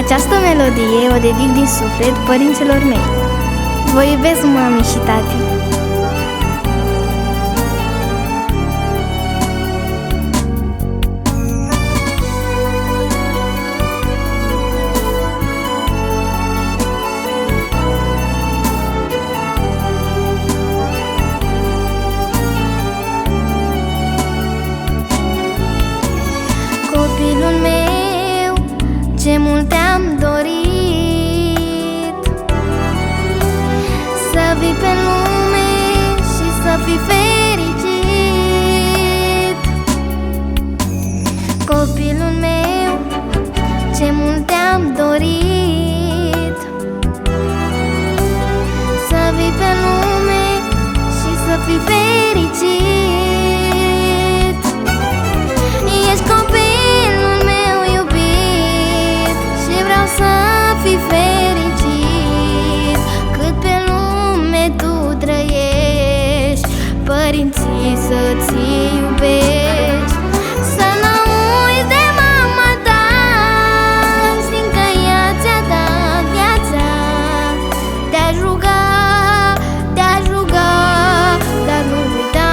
Această melodie o dedic din suflet părinților mei. Vă iubesc, mami și tati. Copilul meu, ce mult te-am dorit, să vii pe lume și să fii fericit. Copilul meu, ce mult te-am dorit, să vii pe lume și să fii fericit. Ești copilul meu iubit și vreau să fii fericit. Cât pe lume tu trăiești, părinții să-ți iubești. Să nu uiți de mama ta, fiindcă ea ți-a dat viața. Te-aș ruga, dar nu uita.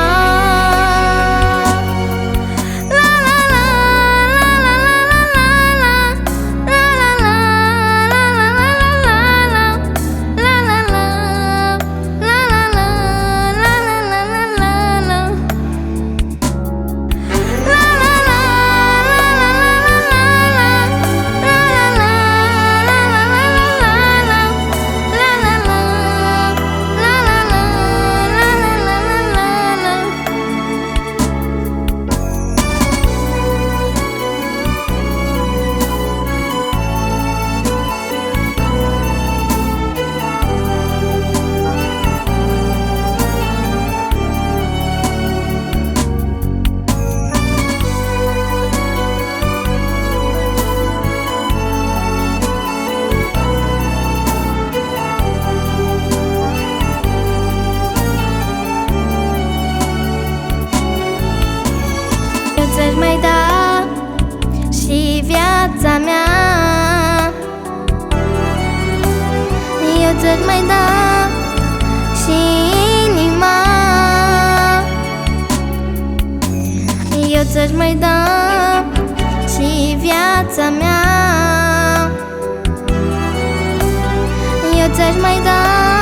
Ți-aș mai da și viața mea, eu ți-aș mai da și inima, eu ți-aș mai da și viața mea, eu ți-aș mai da